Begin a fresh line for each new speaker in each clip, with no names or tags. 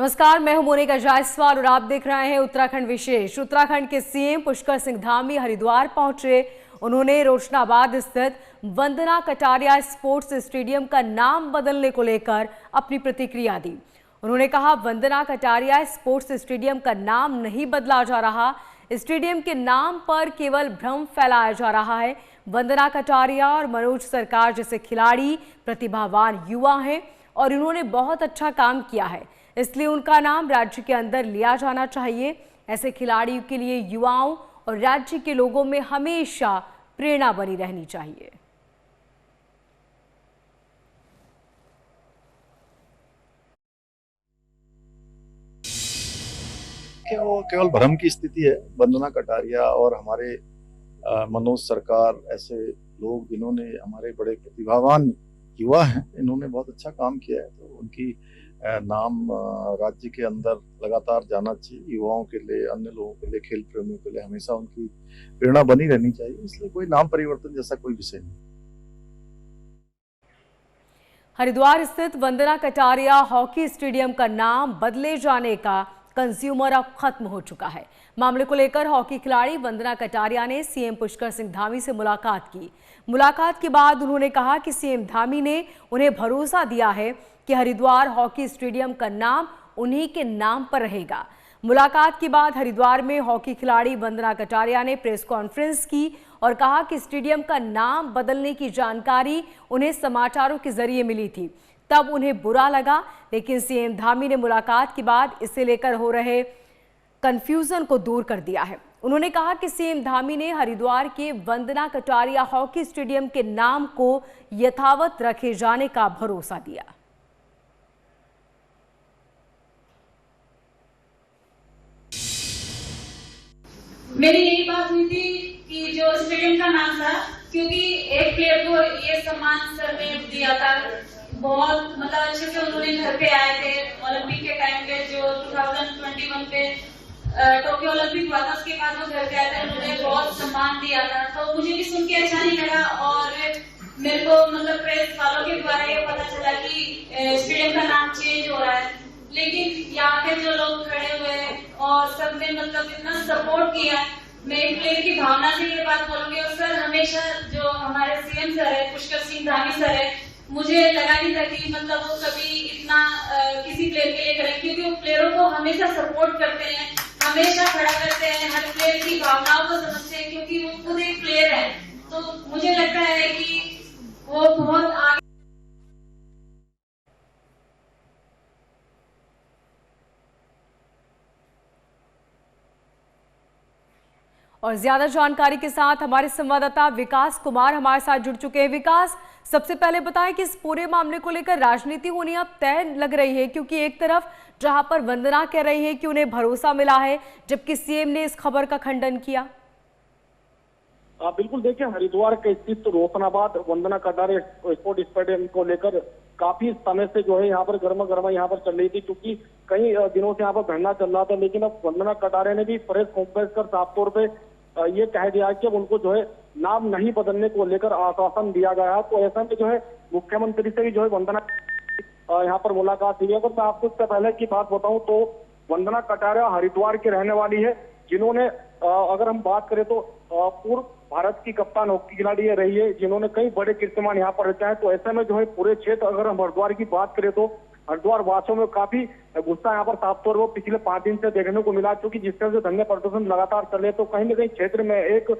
नमस्कार, मैं हूं मोनिका जायसवाल और आप देख रहे हैं उत्तराखंड विशेष। उत्तराखंड के सीएम पुष्कर सिंह धामी हरिद्वार पहुंचे। उन्होंने रोशनाबाद स्थित वंदना कटारिया स्पोर्ट्स स्टेडियम का नाम बदलने को लेकर अपनी प्रतिक्रिया दी। उन्होंने कहा, वंदना कटारिया स्पोर्ट्स स्टेडियम का नाम नहीं बदला जा रहा, स्टेडियम के नाम पर केवल भ्रम फैलाया जा रहा है। वंदना कटारिया और मनोज सरकार जैसे खिलाड़ी प्रतिभावान युवा हैं और इन्होंने बहुत अच्छा काम किया है, इसलिए उनका नाम राज्य के अंदर लिया जाना चाहिए। ऐसे खिलाड़ियों के लिए युवाओं और राज्य के लोगों में हमेशा प्रेरणा बनी रहनी चाहिए।
वो केवल भ्रम की स्थिति है। वंदना कटारिया और हमारे मनोज सरकार ऐसे लोग जिन्होंने हमारे बड़े प्रतिभावान युवा हैं, इन्होंने बहुत अच्छा काम किया है, तो उनकी नाम राज्य के अंदर लगातार जाना चाहिए। युवाओं के लिए, अन्य लोगों के लिए, खेल प्रेमियों के लिए हमेशा उनकी प्रेरणा बनी रहनी चाहिए, इसलिए कोई नाम परिवर्तन जैसा कोई विषय नहीं।
हरिद्वार स्थित वंदना कटारिया हॉकी स्टेडियम का नाम बदले जाने का कंज्यूमर अब खत्म हो चुका है। मामले को लेकर हॉकी खिलाड़ी वंदना कटारिया ने सीएम पुष्कर सिंह धामी से मुलाकात की। मुलाकात के बाद उन्होंने कहा कि सीएम धामी ने उन्हें भरोसा दिया है कि हरिद्वार हॉकी स्टेडियम का नाम उन्हीं के नाम पर रहेगा। मुलाकात के बाद हरिद्वार में हॉकी खिलाड़ी वंदना कटारिया ने प्रेस कॉन्फ्रेंस की और कहा कि स्टेडियम का नाम बदलने की जानकारी उन्हें समाचारों के जरिए मिली थी, तब उन्हें बुरा लगा, लेकिन सीएम धामी ने मुलाकात के बाद इसे लेकर हो रहे कंफ्यूजन को दूर कर दिया है। उन्होंने कहा कि सीएम धामी ने हरिद्वार के वंदना कटारिया हॉकी स्टेडियम के नाम को यथावत रखे जाने का भरोसा दिया।
मेरी यही बात हुई थी कि जो स्टेडियम का नाम था, क्योंकि एक प्लेयर को ये सम्मान सर ने दिया था, बहुत मतलब अच्छे से उन्होंने घर पे आए थे ओलंपिक के टाइम पे, जो 2021 पे टोक्यो ओलंपिक हुआ था, उसके बाद वो घर पे आए थे, उन्होंने बहुत सम्मान दिया था। तो मुझे भी सुन के अच्छा नहीं लगा और मेरे को मतलब प्रेस वालों के द्वारा ये पता चला कि स्टेडियम का नाम चेंज हो रहा है, लेकिन यहाँ पे जो लोग खड़े हुए और सबने मतलब इतना सपोर्ट किया, मैं एक प्लेयर की भावना से ये बात बोलूंगी। और सर हमेशा जो हमारे सीएम सर है पुष्कर सिंह धामी सर है, मुझे लगा नहीं था कि मतलब वो कभी इतना किसी प्लेयर के लिए करें, क्योंकि वो प्लेयरों को हमेशा सपोर्ट करते हैं, हमेशा खड़ा करते हैं, हर प्लेयर की भावनाओं को समझते हैं, क्योंकि वो खुद एक प्लेयर है। तो मुझे लगता है कि वो बहुत आगे।
और ज्यादा जानकारी के साथ हमारे संवाददाता विकास कुमार हमारे साथ जुड़ चुके हैं। विकास, सबसे पहले बताएं कि इस पूरे मामले को लेकर राजनीति होनी अब तय लग रही है, क्योंकि एक तरफ जहां पर वंदना कह रही है कि उन्हें भरोसा मिला है, जबकि सीएम ने इस खबर का खंडन किया।
बिल्कुल, देखिए हरिद्वार के स्थित रोशनाबाद वंदना कटारिया स्पोर्ट स्टेडियम को लेकर काफी समय से जो है यहाँ पर गर्मा गर्मा यहाँ पर चल रही थी, क्योंकि कई दिनों से यहाँ पर धरना चल रहा था। लेकिन अब वंदना कटारिया ने भी प्रेस कॉन्फ्रेंस कर साफ तौर पे ये कह दिया कि अब उनको जो है नाम नहीं बदलने को लेकर आश्वासन दिया गया है। तो ऐसा में जो है मुख्यमंत्री से भी जो है वंदना यहाँ पर मुलाकात हुई है। अगर मैं आपको इससे पहले की बात बताऊं तो वंदना कटारिया हरिद्वार की रहने वाली है, जिन्होंने अगर हम बात करें तो पूर्व भारत की कप्तान हॉकी खिलाड़ी रही है, जिन्होंने कई बड़े कीर्तिमान यहाँ पर रचा है। तो ऐसे में जो है पूरे क्षेत्र, अगर हम हरिद्वार की बात करें तो हरिद्वार वासियों में काफी गुस्सा यहाँ पर साफ तौर पर पिछले 5 दिन से देखने को मिला, क्योंकि जिस तरह से धरने प्रदर्शन लगातार चले, तो कहीं ना कहीं क्षेत्र में एक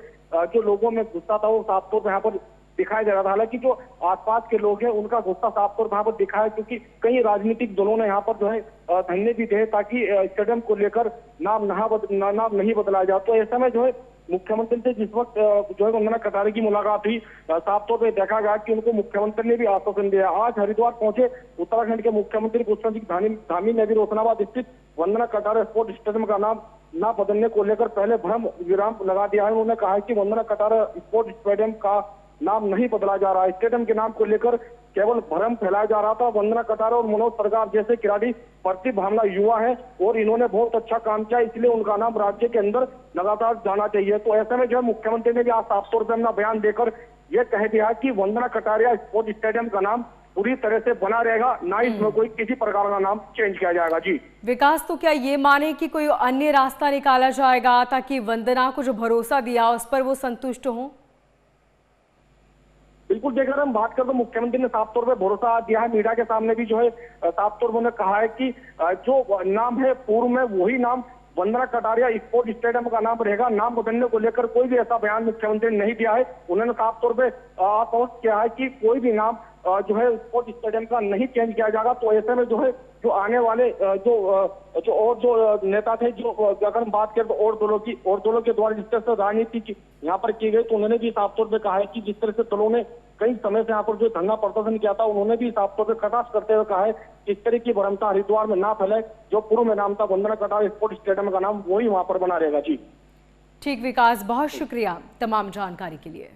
जो लोगों में गुस्सा था वो साफ तौर पर यहाँ पर दिखाई दे रहा था। हालांकि जो आसपास के लोग हैं उनका गुस्सा साफ तौर पर यहाँ पर दिखाया, क्योंकि कई राजनीतिक दलों ने यहाँ पर जो है धरने भी दिए ताकि स्टेडियम को लेकर नाम नहीं बदला जाए। तो ऐसे में जो है मुख्यमंत्री से जिस वक्त जो है वंदना कटारिया की मुलाकात हुई, साफ तौर पर देखा गया कि उनको मुख्यमंत्री ने भी आश्वासन दिया। आज हरिद्वार पहुंचे उत्तराखंड के मुख्यमंत्री पुष्कर सिंह धामी ने भी रोशनाबाद स्थित वंदना कटारिया स्पोर्ट स्टेडियम का नाम न बदलने को लेकर पहले भ्रम विराम लगा दिया है। उन्होंने कहा है कि वंदना कटारिया स्पोर्ट स्टेडियम का नाम नहीं बदला जा रहा है, स्टेडियम के नाम को लेकर केवल भ्रम फैलाया जा रहा था। वंदना कटारिया और मनोज सरकार जैसे खिलाड़ी प्रतिभावान युवा हैं और इन्होंने बहुत अच्छा काम किया, इसलिए उनका नाम राज्य के अंदर लगातार जाना चाहिए। तो ऐसे में जो है मुख्यमंत्री ने भी आज साफ तौर पर अपना बयान देकर यह कह दिया कि वंदना कटारिया स्पोर्ट स्टेडियम का नाम पूरी तरह से बना रहेगा, ना इसमें कोई किसी प्रकार का नाम चेंज किया जाएगा। जी
विकास, तो क्या ये माने कि कोई अन्य रास्ता निकाला जाएगा ताकि वंदना को जो भरोसा दिया उस पर वो संतुष्ट हो?
बिल्कुल, देखकर हम बात करें तो मुख्यमंत्री ने साफ तौर पे भरोसा दिया है। मीडिया के सामने भी जो है साफ तौर पर उन्होंने कहा है कि जो नाम है पूर्व में वही नाम वंदना कटारिया स्पोर्ट स्टेडियम का नाम रहेगा। नाम बदलने को लेकर कोई भी ऐसा बयान मुख्यमंत्री ने नहीं दिया है। उन्होंने साफ तौर पे स्पष्ट किया है कि कोई भी नाम जो है स्पोर्ट स्टेडियम का नहीं चेंज किया जाएगा। तो ऐसे में जो है जो आने वाले जो नेता थे, जो अगर हम बात करें तो और दलों के द्वारा जिस तरह से राजनीति यहाँ पर की गई, तो उन्होंने भी साफ तौर पे कहा है कि जिस तरह से दलों ने कई समय से यहाँ पर जो धरना प्रदर्शन किया था, उन्होंने भी साफ तौर पे कटाक्ष करते हुए कहा है कि इस तरह की भ्रमता हरिद्वार में ना फैले। जो पूर्व में नाम था वंदना कटारिया स्पोर्ट स्टेडियम का नाम वही वहां पर बना रहेगा। जी
ठीक विकास, बहुत शुक्रिया तमाम जानकारी के लिए।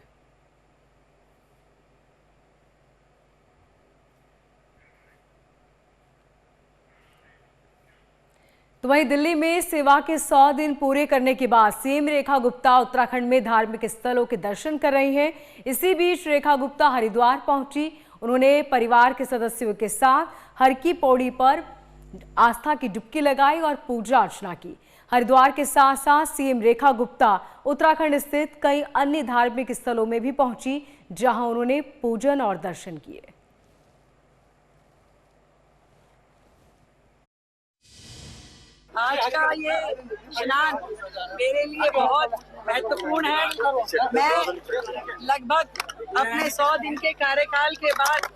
तो वहीं दिल्ली में सेवा के 100 दिन पूरे करने के बाद सीएम रेखा गुप्ता उत्तराखंड में धार्मिक स्थलों के दर्शन कर रही हैं। इसी बीच रेखा गुप्ता हरिद्वार पहुंची। उन्होंने परिवार के सदस्यों के साथ हर की पौड़ी पर आस्था की डुबकी लगाई और पूजा अर्चना की। हरिद्वार के साथ साथ सीएम रेखा गुप्ता उत्तराखंड स्थित कई अन्य धार्मिक स्थलों में भी पहुंची, जहां उन्होंने पूजन और दर्शन किए।
आज का ये स्नान मेरे लिए बहुत महत्वपूर्ण है। मैं लगभग अपने 100 दिन के कार्यकाल के बाद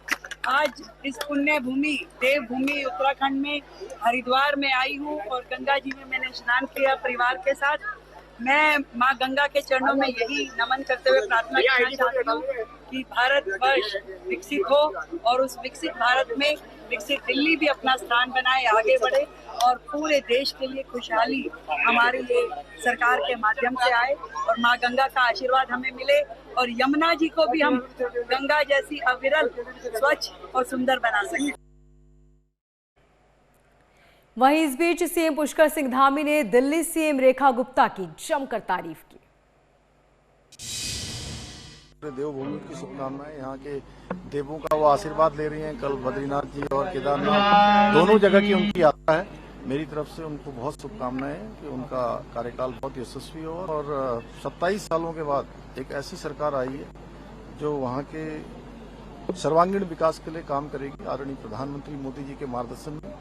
आज इस पुण्य भूमि देवभूमि उत्तराखंड में हरिद्वार में आई हूँ और गंगा जी में मैंने स्नान किया परिवार के साथ। मैं माँ गंगा के चरणों में यही नमन करते हुए प्रार्थना करना चाहती हूँ कि भारतवर्ष विकसित हो और उस विकसित भारत में विकसित दिल्ली भी अपना स्थान बनाए, आगे बढ़े और पूरे देश के लिए खुशहाली हमारे लिए सरकार के माध्यम से आए और माँ गंगा का आशीर्वाद हमें मिले और यमुना जी को भी हम गंगा जैसी अविरल, स्वच्छ और सुंदर बना सकें।
वहीं इस बीच सीएम पुष्कर सिंह धामी ने दिल्ली सीएम रेखा गुप्ता की जमकर तारीफ की।
देवभूमि की शुभकामनाएं, यहाँ के देवों का वो आशीर्वाद ले रही हैं। कल बद्रीनाथ जी और केदारनाथ दोनों जगह की उनकी यात्रा है। मेरी तरफ से उनको बहुत शुभकामनाएं कि उनका कार्यकाल बहुत यशस्वी हो और 27 सालों के बाद एक ऐसी सरकार आई है जो वहाँ के सर्वांगीण विकास के लिए काम करेगी। आदरणीय प्रधानमंत्री मोदी जी के मार्गदर्शन में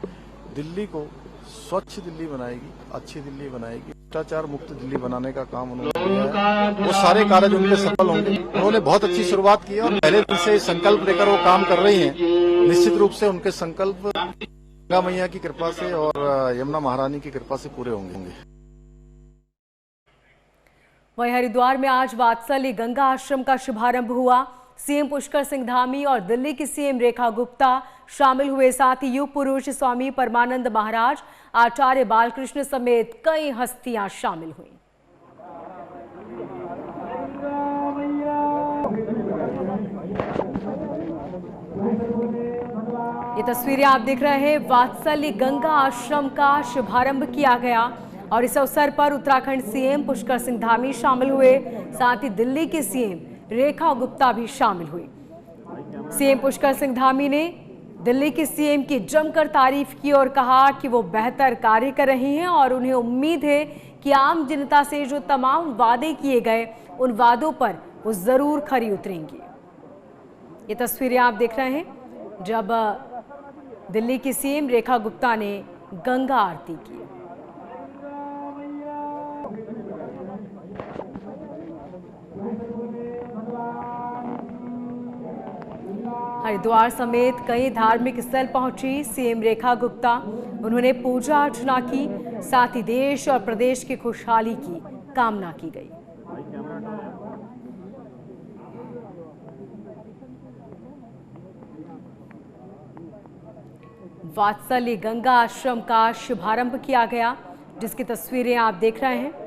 दिल्ली को स्वच्छ दिल्ली बनाएगी, अच्छी दिल्ली बनाएगी, भ्रष्टाचार मुक्त दिल्ली बनाने का काम उन्होंने किया है। वो सारे कार्य उनके सफल होंगे। उन्होंने बहुत अच्छी शुरुआत की और पहले दिन से संकल्प लेकर वो काम कर रही हैं। निश्चित रूप से उनके संकल्प गंगा मैया की कृपा से और यमुना महारानी की कृपा से पूरे होंगे।
वहीं हरिद्वार में आज वात्सल्य गंगा आश्रम का शुभारंभ हुआ। सीएम पुष्कर सिंह धामी और दिल्ली की सीएम रेखा गुप्ता शामिल हुए। साथ ही युग पुरुष स्वामी परमानंद महाराज, आचार्य बालकृष्ण समेत कई हस्तियां शामिल हुई। ये तस्वीरें आप देख रहे हैं, वात्सल्य गंगा आश्रम का शुभारंभ किया गया और इस अवसर पर उत्तराखंड सीएम पुष्कर सिंह धामी शामिल हुए। साथ ही दिल्ली के सीएम रेखा गुप्ता भी शामिल हुई। सीएम पुष्कर सिंह धामी ने दिल्ली के सीएम की जमकर तारीफ की और कहा कि वो बेहतर कार्य कर रही हैं और उन्हें उम्मीद है कि आम जनता से जो तमाम वादे किए गए उन वादों पर वो जरूर खरी उतरेंगी। ये तस्वीरें आप देख रहे हैं जब दिल्ली की सीएम रेखा गुप्ता ने गंगा आरती की। हरिद्वार समेत कई धार्मिक स्थल पहुंची सीएम रेखा गुप्ता। उन्होंने पूजा अर्चना की, साथ ही देश और प्रदेश की खुशहाली की कामना की गई। वात्सल्य गंगा आश्रम का शुभारंभ किया गया, जिसकी तस्वीरें आप देख रहे हैं।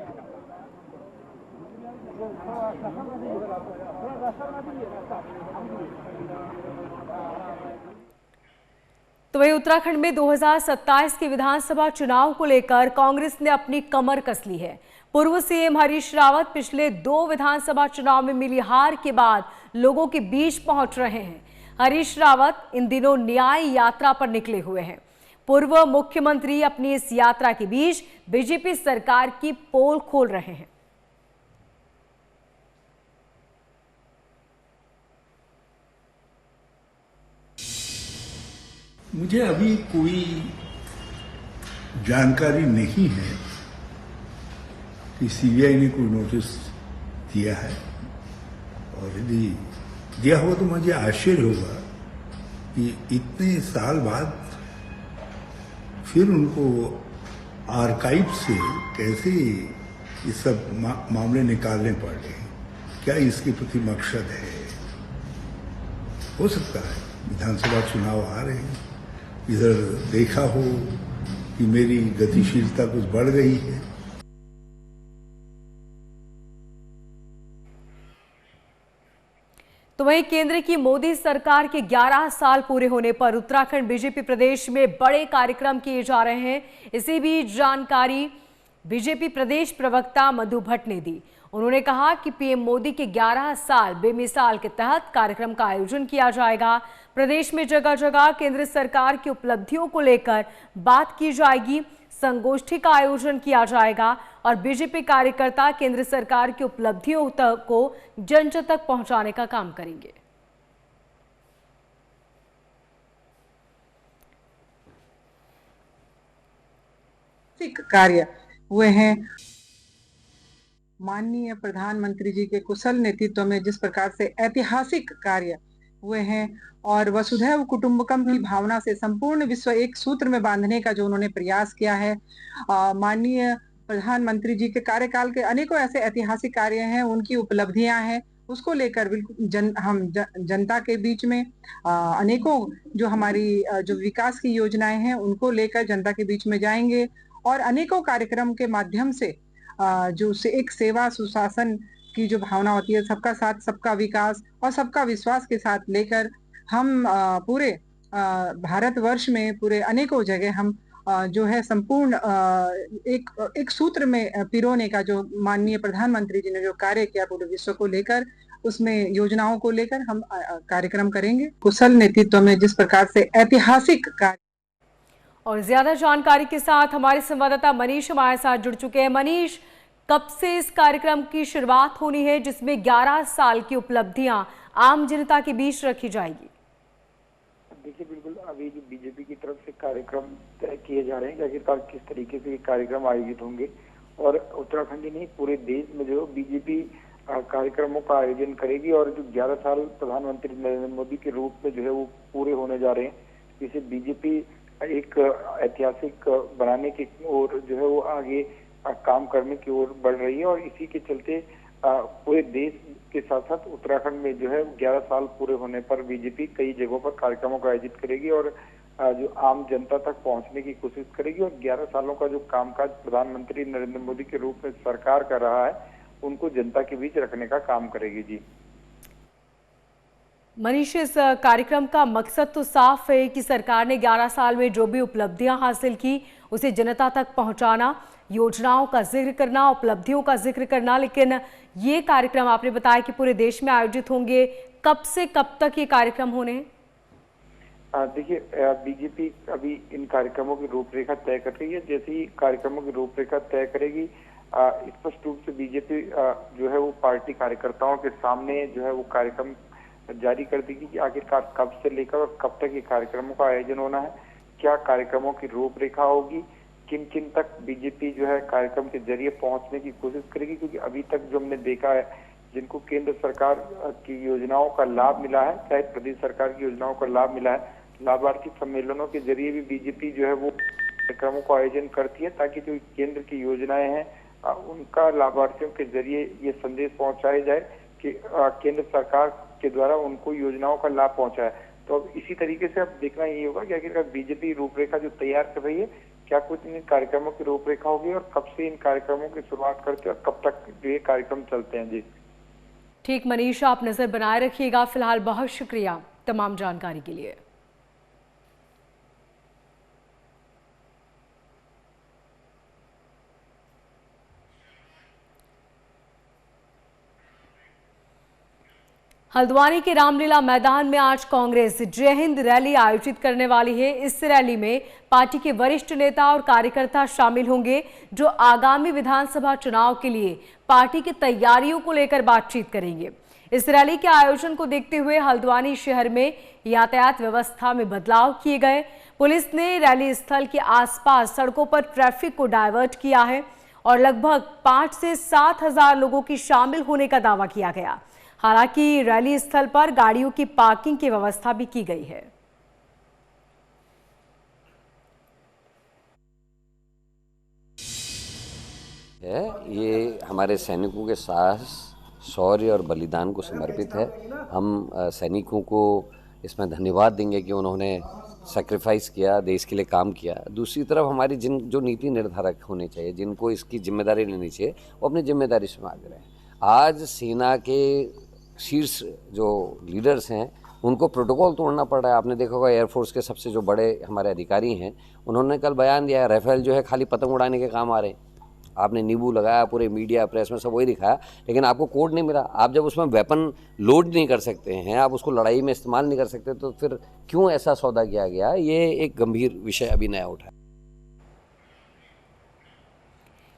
तो वही उत्तराखंड में 2027 के विधानसभा चुनाव को लेकर कांग्रेस ने अपनी कमर कस ली है। पूर्व सीएम हरीश रावत पिछले 2 विधानसभा चुनाव में मिली हार के बाद लोगों के बीच पहुंच रहे हैं। हरीश रावत इन दिनों न्याय यात्रा पर निकले हुए हैं। पूर्व मुख्यमंत्री अपनी इस यात्रा के बीच बीजेपी सरकार की पोल खोल रहे हैं।
मुझे अभी कोई जानकारी नहीं है कि सीबीआई ने कोई नोटिस दिया है, और यदि दिया होगा तो मुझे आश्चर्य होगा कि इतने साल बाद फिर उनको आर्काइव से कैसे ये सब मामले निकालने पड़ रहे हैं। क्या इसके प्रति मकसद है? हो सकता है विधानसभा चुनाव आ रहे हैं, इधर देखा हो कि मेरी गतिशीलता कुछ बढ़ गई है।
तो वहीं केंद्र की मोदी सरकार के 11 साल पूरे होने पर उत्तराखंड बीजेपी प्रदेश में बड़े कार्यक्रम किए जा रहे हैं। इसी बीच जानकारी बीजेपी प्रदेश प्रवक्ता मधु भट्ट ने दी। उन्होंने कहा कि पीएम मोदी के 11 साल बेमिसाल के तहत कार्यक्रम का आयोजन किया जाएगा। प्रदेश में जगह जगह केंद्र सरकार की उपलब्धियों को लेकर बात की जाएगी, संगोष्ठी का आयोजन किया जाएगा और बीजेपी कार्यकर्ता केंद्र सरकार की उपलब्धियों को जन जन तक पहुंचाने का काम करेंगे।
कार्य हुए हैं। माननीय प्रधानमंत्री जी के कुशल नेतृत्व में जिस प्रकार से ऐतिहासिक कार्य हुए हैं और वसुधैव कुटुंबकम की भावना से संपूर्ण विश्व एक सूत्र में बांधने का जो उन्होंने प्रयास किया है, माननीय प्रधानमंत्री जी के कार्यकाल के अनेकों ऐसे ऐतिहासिक कार्य हैं, उनकी उपलब्धियां हैं, उसको लेकर बिल्कुल जनता के बीच में अनेकों जो हमारी जो विकास की योजनाएं हैं उनको लेकर जनता के बीच में जाएंगे और अनेकों कार्यक्रम के माध्यम से जो एक सेवा सुशासन की जो भावना होती है, सबका साथ सबका विकास और सबका विश्वास के साथ लेकर हम पूरे भारतवर्ष में पूरे अनेकों जगह हम जो है संपूर्ण एक सूत्र में पिरोने का जो माननीय प्रधानमंत्री जी ने जो कार्य किया पूरे विश्व को लेकर, उसमें योजनाओं को लेकर हम कार्यक्रम करेंगे। कुशल नेतृत्व में जिस प्रकार से ऐतिहासिक कार्य।
और ज्यादा जानकारी के साथ हमारे संवाददाता मनीष हमारे साथ जुड़ चुके हैं। मनीष, कब से इस कार्यक्रम की शुरुआत होनी है जिसमें 11 साल की उपलब्धियां आम जनता के बीच रखी जाएगी?
देखिए, बिल्कुल अभी जो बीजेपी की तरफ से कार्यक्रम तय किए जा रहे हैं कि आखिरकार किस तरीके से ये कार्यक्रम आयोजित होंगे, और उत्तराखंड ही नहीं पूरे देश में जो बीजेपी कार्यक्रमों का आयोजन करेगी। और जो 11 साल प्रधानमंत्री नरेंद्र मोदी के रूप में जो है वो पूरे होने जा रहे हैं, इसे बीजेपी एक ऐतिहासिक बनाने की ओर जो है वो आगे काम करने की ओर बढ़ रही है। और इसी के चलते पूरे देश के साथ साथ उत्तराखंड में जो है 11 साल पूरे होने पर बीजेपी कई जगहों पर कार्यक्रमों का आयोजित करेगी और जो आम जनता तक पहुंचने की कोशिश करेगी। और 11 सालों का जो कामकाज प्रधानमंत्री नरेंद्र मोदी के रूप में सरकार कर रहा है, उनको जनता के बीच रखने का काम करेगी। जी
मनीष, इस कार्यक्रम का मकसद तो साफ है कि सरकार ने 11 साल में जो भी उपलब्धियां हासिल की उसे जनता तक पहुंचाना, योजनाओं का जिक्र करना, उपलब्धियों का जिक्र करना। लेकिन ये कार्यक्रम आपने बताया कि पूरे देश में आयोजित होंगे, कब से कब तक ये कार्यक्रम होने हैं?
देखिए, बीजेपी अभी इन कार्यक्रमों की रूपरेखा तय कर रही है। जैसे ही कार्यक्रमों की रूपरेखा तय करेगी, स्पष्ट रूप से बीजेपी जो है वो पार्टी कार्यकर्ताओं के सामने जो है वो कार्यक्रम जारी कर देगी कि आखिरकार कब से लेकर और कब तक ये कार्यक्रमों का आयोजन होना है, क्या कार्यक्रमों की रूपरेखा होगी, किन किन तक बीजेपी जो है कार्यक्रम के जरिए पहुंचने की कोशिश करेगी। क्योंकि अभी तक जो हमने देखा है, जिनको केंद्र सरकार की योजनाओं का लाभ मिला है, चाहे प्रदेश सरकार की योजनाओं का लाभ मिला है, लाभार्थी सम्मेलनों के जरिए भी बीजेपी जो है वो कार्यक्रमों का आयोजन करती है ताकि जो केंद्र की योजनाएं हैं उनका लाभार्थियों के जरिए ये संदेश पहुंचाया जाए कि केंद्र सरकार के द्वारा उनको योजनाओं का लाभ पहुंचा है। तो अब इसी तरीके से अब देखना ये होगा कि आखिरकार बीजेपी रूपरेखा जो तैयार कर रही है, क्या कुछ इन कार्यक्रमों की रूपरेखा होगी और कब से इन कार्यक्रमों की शुरुआत करते हैं और कब तक ये कार्यक्रम चलते हैं। जी
ठीक मनीष, आप नजर बनाए रखिएगा। फिलहाल बहुत शुक्रिया तमाम जानकारी के लिए। हल्द्वानी के रामलीला मैदान में आज कांग्रेस जय हिंद रैली आयोजित करने वाली है। इस रैली में पार्टी के वरिष्ठ नेता और कार्यकर्ता शामिल होंगे, जो आगामी विधानसभा चुनाव के लिए पार्टी की तैयारियों को लेकर बातचीत करेंगे। इस रैली के आयोजन को देखते हुए हल्द्वानी शहर में यातायात व्यवस्था में बदलाव किए गए। पुलिस ने रैली स्थल के आसपास सड़कों पर ट्रैफिक को डायवर्ट किया है और लगभग 5 से 7 हजार लोगों की शामिल होने का दावा किया गया। हालांकि रैली स्थल पर गाड़ियों की पार्किंग की व्यवस्था भी की गई है।
ये हमारे सैनिकों के साहस, शौर्य और बलिदान को समर्पित है। हम सैनिकों को इसमें धन्यवाद देंगे कि उन्होंने सैक्रिफाइस किया, देश के लिए काम किया। दूसरी तरफ हमारी जो नीति निर्धारक होने चाहिए, जिनको इसकी जिम्मेदारी लेनी चाहिए, वो अपनी जिम्मेदारी से आगे रहें। आज सेना के शीर्ष जो लीडर्स हैं, उनको प्रोटोकॉल तोड़ना पड़ रहा है। आपने देखा होगा एयरफोर्स के सबसे जो बड़े हमारे अधिकारी हैं, उन्होंने कल बयान दिया है राफेल जो है खाली पतंग उड़ाने के काम आ रहे हैं। आपने नींबू लगाया, पूरे मीडिया प्रेस में सब वही दिखाया, लेकिन आपको कोड नहीं मिला। आप जब उसमें वेपन लोड नहीं कर सकते हैं, आप उसको लड़ाई में इस्तेमाल नहीं कर सकते, तो फिर क्यों ऐसा सौदा किया गया? ये एक गंभीर विषय अभी नया उठा है।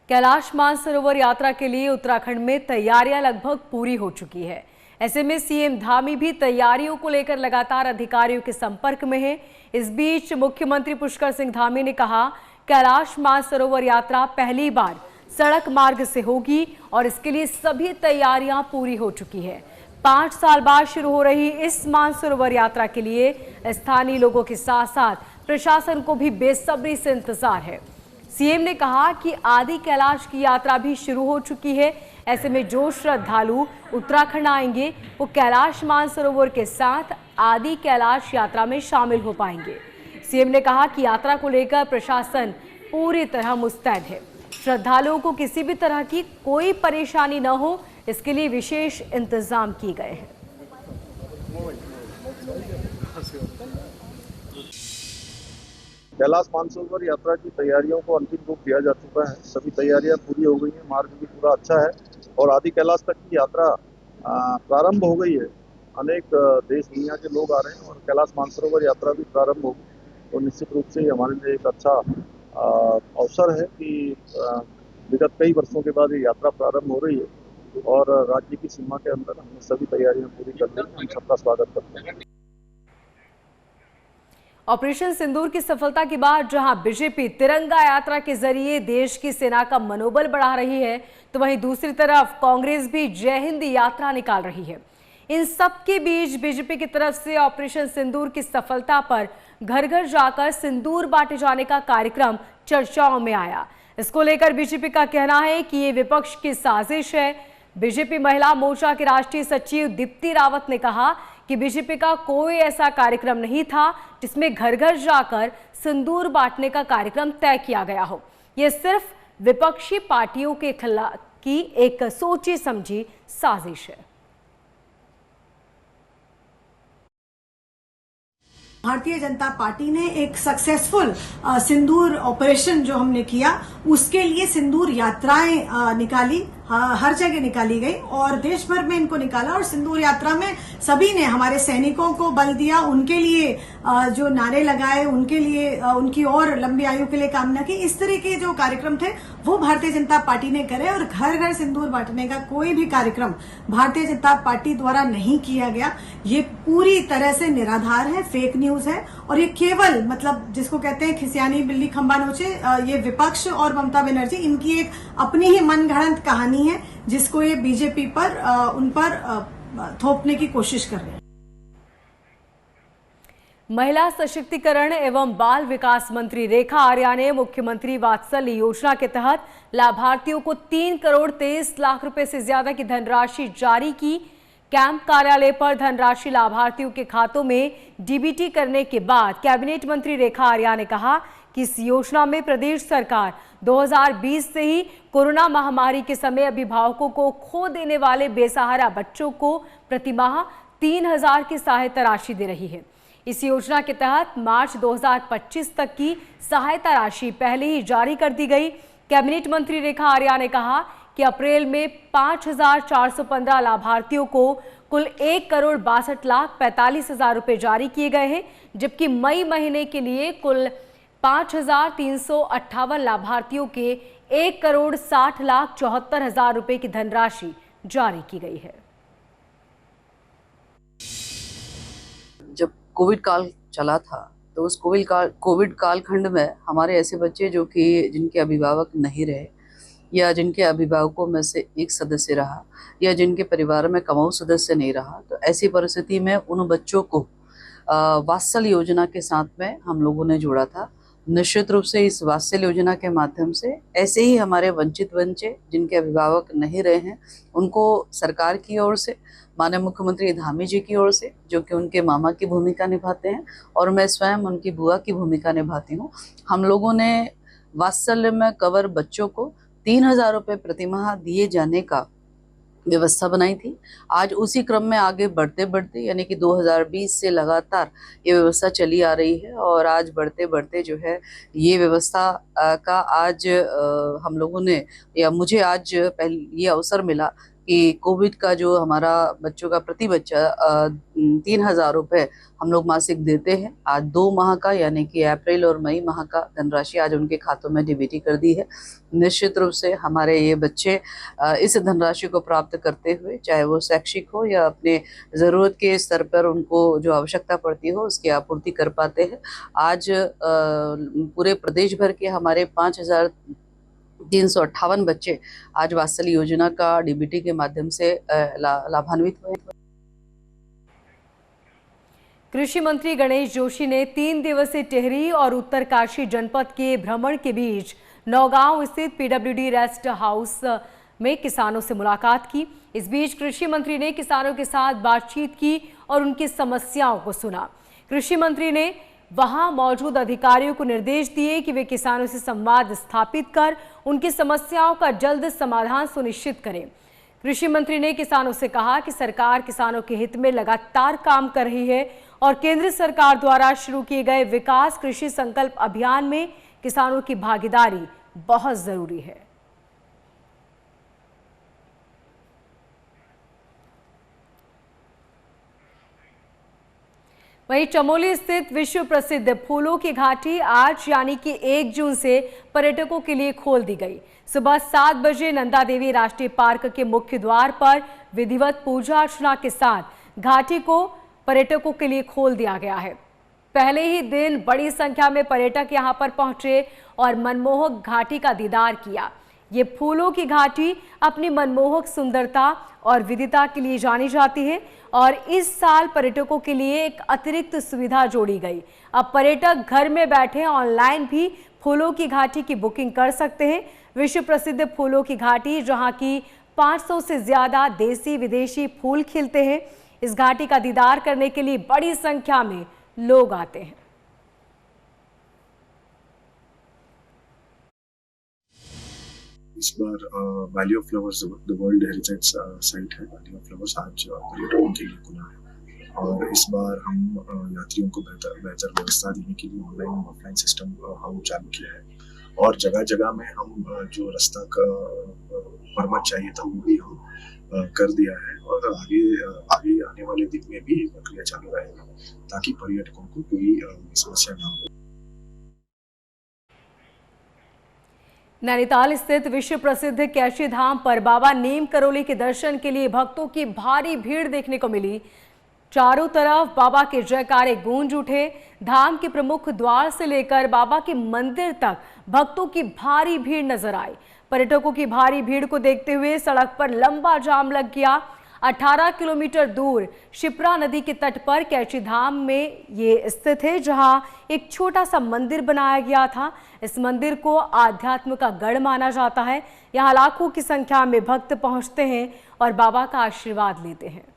कैलाश मानसरोवर यात्रा के लिए उत्तराखंड में तैयारियां लगभग पूरी हो चुकी है। ऐसे में सीएम धामी भी तैयारियों को लेकर लगातार अधिकारियों के संपर्क में है। इस बीच मुख्यमंत्री पुष्कर सिंह धामी ने कहा, कैलाश मानसरोवर यात्रा पहली बार सड़क मार्ग से होगी और इसके लिए सभी तैयारियां पूरी हो चुकी है। 5 साल बाद शुरू हो रही इस मानसरोवर यात्रा के लिए स्थानीय लोगों के साथ साथ प्रशासन को भी बेसब्री से इंतजार है। सीएम ने कहा कि आदि कैलाश की यात्रा भी शुरू हो चुकी है। ऐसे में जो श्रद्धालु उत्तराखंड आएंगे, वो कैलाश मानसरोवर के साथ आदि कैलाश यात्रा में शामिल हो पाएंगे। सीएम ने कहा कि यात्रा को लेकर प्रशासन पूरी तरह मुस्तैद है। श्रद्धालुओं को किसी भी तरह की कोई परेशानी न हो, इसके लिए विशेष इंतजाम किए गए हैं।
कैलाश मानसरोवर यात्रा की तैयारियों को अंतिम रूप दिया जा चुका है। सभी तैयारियां पूरी हो गई हैं, मार्ग भी पूरा अच्छा है और आदि कैलाश तक की यात्रा प्रारंभ हो गई है। अनेक देश दुनिया के लोग आ रहे हैं और कैलाश मानसरोवर यात्रा भी प्रारंभ हो गई। तो निश्चित रूप से हमारे लिए एक अच्छा अवसर है कि विगत कई वर्षों के बाद ये यात्रा प्रारंभ हो रही है और राज्य की सीमा के अंदर हमने सभी तैयारियां पूरी कर ली। हम सबका स्वागत करते हैं।
ऑपरेशन सिंदूर की सफलता के बाद जहां बीजेपी तिरंगा यात्रा के जरिए देश की सेना का मनोबल बढ़ा रही है, तो वहीं दूसरी तरफ कांग्रेस भी जय हिंद यात्रा निकाल रही है। इन सब के बीच बीजेपी की तरफ से ऑपरेशन सिंदूर की सफलता पर घर घर जाकर सिंदूर बांटे जाने का कार्यक्रम चर्चाओं में आया। इसको लेकर बीजेपी का कहना है कि ये विपक्ष की साजिश है। बीजेपी महिला मोर्चा के राष्ट्रीय सचिव दीप्ति रावत ने कहा कि बीजेपी का कोई ऐसा कार्यक्रम नहीं था जिसमें घर घर जाकर सिंदूर बांटने का कार्यक्रम तय किया गया हो। यह सिर्फ विपक्षी पार्टियों के खिलाफ की एक सोची समझी साजिश है।
भारतीय जनता पार्टी ने एक सक्सेसफुल सिंदूर ऑपरेशन जो हमने किया, उसके लिए सिंदूर यात्राएं निकाली, हर जगह निकाली गई और देश भर में इनको निकाला। और सिंदूर यात्रा में सभी ने हमारे सैनिकों को बल दिया, उनके लिए जो नारे लगाए, उनके लिए उनकी और लंबी आयु के लिए कामना की। इस तरह के जो कार्यक्रम थे वो भारतीय जनता पार्टी ने करे और घर घर सिंदूर बांटने का कोई भी कार्यक्रम भारतीय जनता पार्टी द्वारा नहीं किया गया। ये पूरी तरह से निराधार है, फेक न्यूज है और ये केवल मतलब जिसको कहते हैं खिसियानी बिल्ली खंबा नोचे, ये विपक्ष और ममता बनर्जी इनकी एक अपनी ही मनगढ़ंत कहानी है जिसको ये बीजेपी पर उन पर थोपने की कोशिश कर रहे हैं।
महिला सशक्तिकरण एवं बाल विकास मंत्री रेखा आर्या ने मुख्यमंत्री वात्सल्य योजना के तहत लाभार्थियों को 3 करोड़ 23 लाख रुपए से ज्यादा की धनराशि जारी की। कैंप कार्यालय पर धनराशि लाभार्थियों के खातों में डीबीटी करने के बाद कैबिनेट मंत्री रेखा आर्या ने कहा कि इस योजना में प्रदेश सरकार 2020 से ही कोरोना महामारी के समय अभिभावकों को खो देने वाले बेसहारा बच्चों को प्रतिमाह 3,000 की सहायता राशि दे रही है। इस योजना के तहत मार्च 2025 तक की सहायता राशि पहले ही जारी कर दी गई। कैबिनेट मंत्री रेखा आर्या ने कहा कि अप्रैल में 5,415 लाभार्थियों को कुल 1,62,45,000 रुपए जारी किए गए हैं, जबकि मई महीने के लिए कुल 5,358 लाभार्थियों के 1,60,74,000 रुपए की धनराशि जारी की गई है।
जब कोविड काल चला था तो उस कोविड कालखंड में हमारे ऐसे बच्चे जो कि जिनके अभिभावक नहीं रहे या जिनके अभिभावकों में से एक सदस्य रहा या जिनके परिवार में कमाऊ सदस्य नहीं रहा, तो ऐसी परिस्थिति में उन बच्चों को वात्सल्य योजना के साथ में हम लोगों ने जोड़ा था। निश्चित रूप से इस वात्सल्य योजना के माध्यम से ऐसे ही हमारे वंचित बच्चे जिनके अभिभावक नहीं रहे हैं, उनको सरकार की ओर से, माननीय मुख्यमंत्री धामी जी की ओर से, जो कि उनके मामा की भूमिका निभाते हैं और मैं स्वयं उनकी बुआ की भूमिका निभाती हूँ, हम लोगों ने वात्सल्य में कवर बच्चों को 3,000 रुपये प्रतिमाह दिए जाने का व्यवस्था बनाई थी। आज उसी क्रम में आगे बढ़ते बढ़ते यानी कि 2020 से लगातार ये व्यवस्था चली आ रही है और आज बढ़ते बढ़ते जो है ये व्यवस्था का आज हम लोगों ने या मुझे आज ये अवसर मिला कि कोविड का जो हमारा बच्चों का प्रति बच्चा 3,000 रुपये हम लोग मासिक देते हैं। आज 2 माह का यानी कि अप्रैल और मई माह का धनराशि आज उनके खातों में डीबीटी कर दी है। निश्चित रूप से हमारे ये बच्चे इस धनराशि को प्राप्त करते हुए, चाहे वो शैक्षिक हो या अपने ज़रूरत के स्तर पर उनको जो आवश्यकता पड़ती हो उसकी आपूर्ति कर पाते हैं। आज पूरे प्रदेश भर के हमारे 5,358 बच्चे आज वात्सल्य योजना का डीबीटी के माध्यम से लाभान्वित हुए।
कृषि मंत्री गणेश जोशी ने 3 दिवसीय टिहरी और उत्तरकाशी जनपद के भ्रमण के बीच नौगांव स्थित पीडब्ल्यूडी रेस्ट हाउस में किसानों से मुलाकात की। इस बीच कृषि मंत्री ने किसानों के साथ बातचीत की और उनकी समस्याओं को सुना। कृषि मंत्री ने वहां मौजूद अधिकारियों को निर्देश दिए कि वे किसानों से संवाद स्थापित कर उनकी समस्याओं का जल्द समाधान सुनिश्चित करें। कृषि मंत्री ने किसानों से कहा कि सरकार किसानों के हित में लगातार काम कर रही है और केंद्र सरकार द्वारा शुरू किए गए विकास कृषि संकल्प अभियान में किसानों की भागीदारी बहुत जरूरी है। वहीं चमोली स्थित विश्व प्रसिद्ध फूलों की घाटी आज यानी कि 1 जून से पर्यटकों के लिए खोल दी गई। सुबह 7 बजे नंदा देवी राष्ट्रीय पार्क के मुख्य द्वार पर विधिवत पूजा अर्चना के साथ घाटी को पर्यटकों के लिए खोल दिया गया है। पहले ही दिन बड़ी संख्या में पर्यटक यहां पर पहुंचे और मनमोहक घाटी का दीदार किया। ये फूलों की घाटी अपनी मनमोहक सुंदरता और विविधता के लिए जानी जाती है और इस साल पर्यटकों के लिए एक अतिरिक्त सुविधा जोड़ी गई। अब पर्यटक घर में बैठे ऑनलाइन भी फूलों की घाटी की बुकिंग कर सकते हैं। विश्व प्रसिद्ध फूलों की घाटी, जहां की 500 से ज्यादा देसी विदेशी फूल खिलते हैं, इस घाटी का दीदार करने के लिए बड़ी संख्या में लोग आते हैं।
इस बार valley of flowers the world heritage site है। वैली ऑफ फ्लावर्स आज पर्यटकों के लिए खुला है और इस बार हम यात्रियों को बेहतर व्यवस्था देने के लिए ऑनलाइन और ऑफलाइन सिस्टम हम चालू किया है और जगह जगह में हम जो रास्ता का परमिट चाहिए था वो भी हम कर दिया है और आगे आने वाले दिन में भी प्रक्रिया चालू रहेगा ताकि पर्यटकों को कोई समस्या न हो।
नैनीताल स्थित विश्व प्रसिद्ध कैची धाम पर बाबा नीम करोली के दर्शन के लिए भक्तों की भारी भीड़ देखने को मिली। चारों तरफ बाबा के जयकारे गूंज उठे। धाम के प्रमुख द्वार से लेकर बाबा के मंदिर तक भक्तों की भारी भीड़ नजर आई। पर्यटकों की भारी भीड़ को देखते हुए सड़क पर लंबा जाम लग गया। 18 किलोमीटर दूर शिप्रा नदी के तट पर कैची धाम में ये स्थित है, जहां एक छोटा सा मंदिर बनाया गया था। इस मंदिर को आध्यात्म का गढ़ माना जाता है। यहाँ लाखों की संख्या में भक्त पहुंचते हैं और बाबा का आशीर्वाद लेते हैं।